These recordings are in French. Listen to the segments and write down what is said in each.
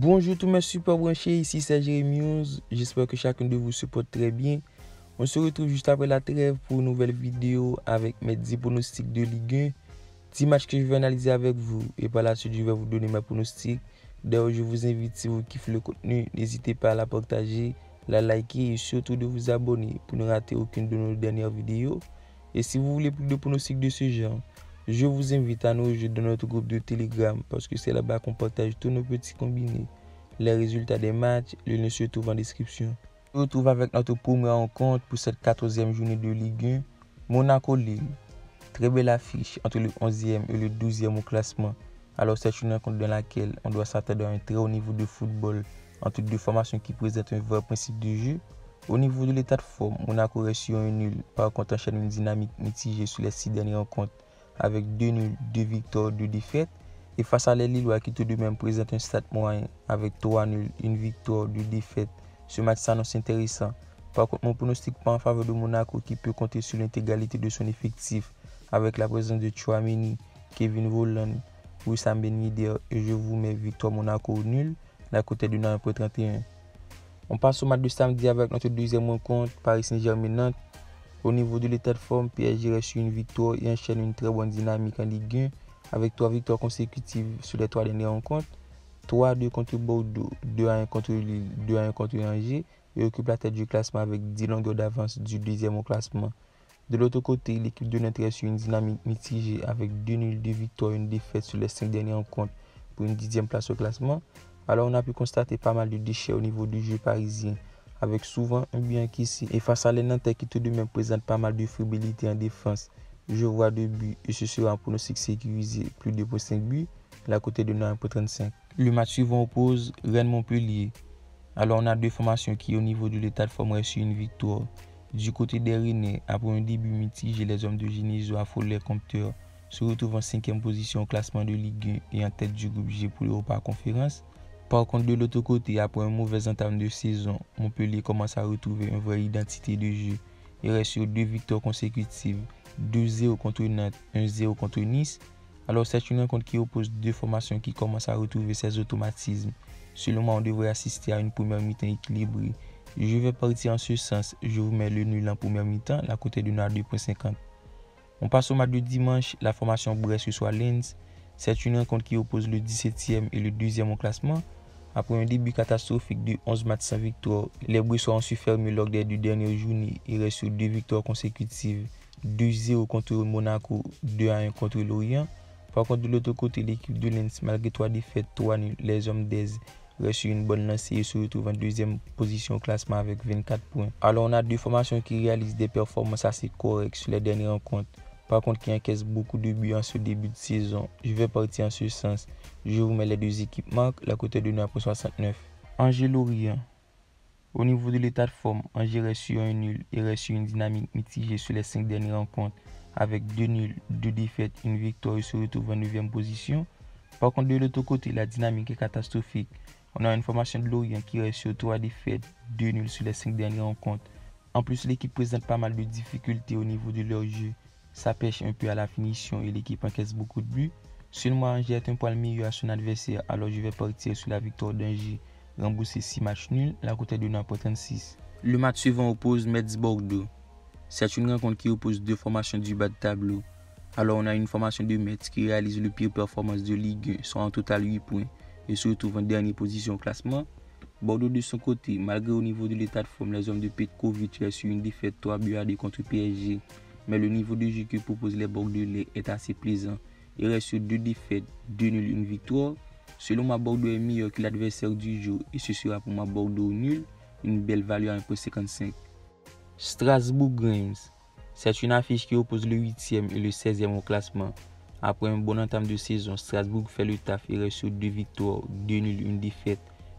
Bonjour tous mes super branchés, ici c'est Jérémy. J'espère que chacun de vous se porte très bien. On se retrouve juste après la trêve pour une nouvelle vidéo avec mes 10 pronostics de Ligue 1. 10 matchs que je vais analyser avec vous et par la suite je vais vous donner mes pronostics. D'ailleurs, je vous invite, si vous kiffez le contenu, n'hésitez pas à la partager, la liker et surtout de vous abonner pour ne rater aucune de nos dernières vidéos. Et si vous voulez plus de pronostics de ce genre, je vous invite à nous rejoindre dans notre groupe de Telegram parce que c'est là-bas qu'on partage tous nos petits combinés, les résultats des matchs, le lien se trouve en description. On se retrouve avec notre première rencontre pour cette 14e journée de Ligue 1, Monaco-Lille. Très belle affiche entre le 11e et le 12e au classement. Alors c'est une rencontre dans laquelle on doit s'attendre à un très haut niveau de football entre deux formations qui présentent un vrai principe de jeu. Au niveau de l'état de forme, Monaco reste sur un nul, par contre enchaîne une dynamique mitigée sur les 6 dernières rencontres avec 2 nuls, 2 victoires, 2 défaites. Et face à les Lillois qui tout de même présentent un stade moyen avec 3 nuls, 1 victoire, 2 défaites, ce match s'annonce intéressant. Par contre, mon pronostic pas en faveur de Monaco qui peut compter sur l'intégralité de son effectif avec la présence de Tchouaméni, Kevin Volland, Wissam Ben Yedder et je vous mets victoire Monaco au nul, la côté de 1.31. On passe au match de samedi avec notre deuxième rencontre, Paris Saint-Germain-Nantes. Au niveau de l'état de forme, PSG reste sur une victoire et enchaîne une très bonne dynamique en Ligue 1 avec 3 victoires consécutives sur les 3 dernières rencontres. 3-2 contre Bordeaux, 2-1 contre Lille, 2-1 contre Angers et occupe la tête du classement avec 10 longueurs d'avance du deuxième au classement. De l'autre côté, l'équipe de Nantes reste sur une dynamique mitigée avec 2 nuls, 2 victoires et une défaite sur les 5 dernières rencontres pour une 10e place au classement. Alors on a pu constater pas mal de déchets au niveau du jeu parisien, avec souvent un but encaissé. Et face à les Nantais qui tout de même présentent pas mal de fébrilité en défense, je vois 2 buts et ce sera un pronostic sécurisé, plus de 5 buts, la côté de 1.35. Le match suivant oppose Rennes-Montpellier. Alors on a deux formations qui au niveau de l'état de forme restent sur une victoire. Du côté des Rennais, après un début mitigé, les hommes de Genesio affolent les compteurs, se retrouvent en 5e position au classement de Ligue 1 et en tête du groupe G pour l'Europa Conférence. Par contre, de l'autre côté, après un mauvais entame de saison, Montpellier commence à retrouver une vraie identité de jeu. Il reste sur 2 victoires consécutives, 2-0 contre Nantes, 1-0 contre Nice. Alors c'est une rencontre qui oppose deux formations qui commencent à retrouver ses automatismes. Selon moi, on devrait assister à une première mi-temps équilibrée. Je vais partir en ce sens, je vous mets le nul en première mi-temps, la côté de 2.50. On passe au match de dimanche, la formation Brest reçoit Lens. C'est une rencontre qui oppose le 17e et le 2e au classement. Après un début catastrophique de 11 matchs sans victoire, les Bressois ont su fermer lors des 2 dernières journées et restent sur 2 victoires consécutives, 2-0 contre Monaco, 2-1 contre Lorient. Par contre, de l'autre côté, l'équipe de Lens, malgré 3 défaites, 3 nuls, les hommes d'Aise restent sur une bonne lancée et se retrouvent en 2e position au classement avec 24 points. Alors on a deux formations qui réalisent des performances assez correctes sur les dernières rencontres. Par contre, qui encaisse beaucoup de buts en ce début de saison. Je vais partir en ce sens. Je vous mets les deux équipes marques, la côté de 9.69. Angers-Lorient. Au niveau de l'état de forme, Angers reste sur un nul et reste sur une dynamique mitigée sur les 5 dernières rencontres. Avec 2 nuls, 2 défaites, une victoire et se retrouve en 9e position. Par contre, de l'autre côté, la dynamique est catastrophique. On a une formation de Lorient qui reste sur 3 défaites, 2 nuls sur les 5 dernières rencontres. En plus, l'équipe présente pas mal de difficultés au niveau de leur jeu. Ça pêche un peu à la finition et l'équipe encaisse beaucoup de buts. Seulement, Angers est un poil meilleur à son adversaire, alors je vais partir sur la victoire d'Angers, rembourser 6 matchs nuls, la côté de 9.36. Le match suivant oppose Metz-Bordeaux. C'est une rencontre qui oppose deux formations du bas de tableau. Alors on a une formation de Metz qui réalise le pire performance de Ligue 1, soit en total 8 points, et se retrouve en dernière position au classement. Bordeaux de son côté, malgré au niveau de l'état de forme, les hommes de Petkovic restent sur une défaite 3-2 contre PSG. Mais le niveau de jeu que proposent les Bordelais est assez plaisant. Il reste sur 2 défaites, 2 nuls, 1 victoire. Selon moi, Bordeaux est meilleur que l'adversaire du jour et ce sera pour moi Bordeaux nul, une belle valeur à 1.55. Strasbourg-Reims. C'est une affiche qui oppose le 8e et le 16e au classement. Après un bon entame de saison, Strasbourg fait le taf et reste sur 2 victoires, 2 nuls, 1 défaite.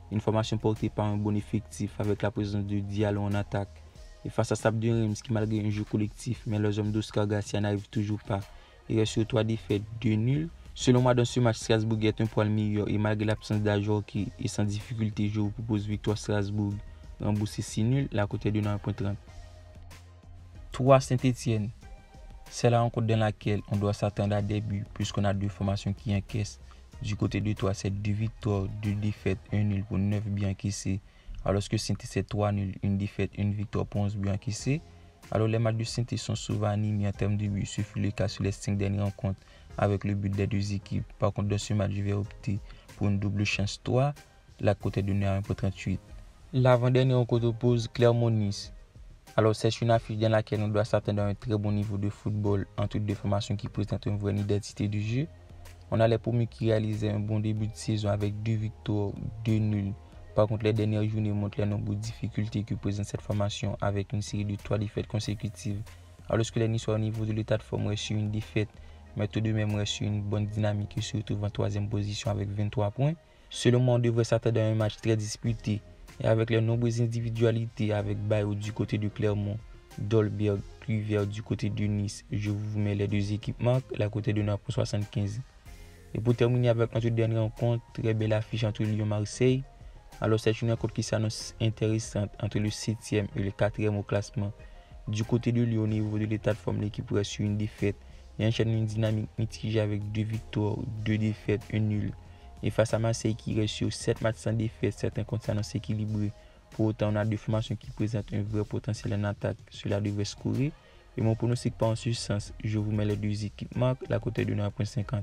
Une formation portée par un bon effectif avec la présence de Diallo en attaque. Et face à Stade de Reims qui malgré un jeu collectif, mais les hommes d'Oscar Garcia n'arrivent toujours pas. Il reste sur 3 défaites, 2 nuls. Selon moi, dans ce match, Strasbourg est un poil meilleur et malgré l'absence d'Ajorki et sans difficulté, je vous propose victoire Strasbourg, rembourser 6 nuls, la côté de 9.30. 3 Saint-Etienne. C'est la rencontre dans laquelle on doit s'attendre à des buts puisqu'on a deux formations qui encaissent. Du côté de Troyes, c'est 2 victoires, 2 défaites, 1 nul pour 9 buts encaissés. Alors que Saint-Étienne, c'est 3 nuls, 1 défaite, 1 victoire pour 11 buts encaissés. Alors les matchs de Saint-Étienne sont souvent animés en termes de buts. Ce fut le cas sur les 5 dernières rencontres avec le but des 2 équipes. Par contre, dans ce match, je vais opter pour une double chance 3. La cote est donnée à 1,38. L'avant-dernière rencontre oppose Clermont-Nice. Alors c'est une affiche dans laquelle on doit s'attendre à un très bon niveau de football entre deux formations qui présentent une vraie identité de jeu. On a les premiers qui réalisaient un bon début de saison avec 2 victoires, 2 nuls. Par contre, les dernières journées montrent les nombreuses difficultés que présente cette formation avec une série de 3 défaites consécutives. Alors que les Niçois au niveau de l'état de forme restent sur une défaite, mais tout de même restent sur une bonne dynamique et se retrouvent en 3e position avec 23 points. Selon moi, on devrait s'attendre à un match très disputé et avec les nombreuses individualités avec Bayo du côté de Clermont, Dolberg, Kluivert du côté de Nice. Je vous mets les 2 équipes marques, la cote est donnée à 75. Et pour terminer avec notre dernière rencontre, très belle affiche entre Lyon et Marseille. Alors c'est une rencontre qui s'annonce intéressante entre le 7e et le 4e au classement. Du côté de Lyon, au niveau de l'état de forme, l'équipe reste sur une défaite et enchaîne une dynamique mitigée avec 2 victoires, 2 défaites, 1 nul. Et face à Marseille qui reste sur 7 matchs sans défaite, certains comptes s'annoncent équilibrés. Pour autant, on a 2 formations qui présentent un vrai potentiel en attaque. Cela devrait scorer. Et mon pronostic pas en ce sens. Je vous mets les 2 équipes marques, la cote est de 9,50.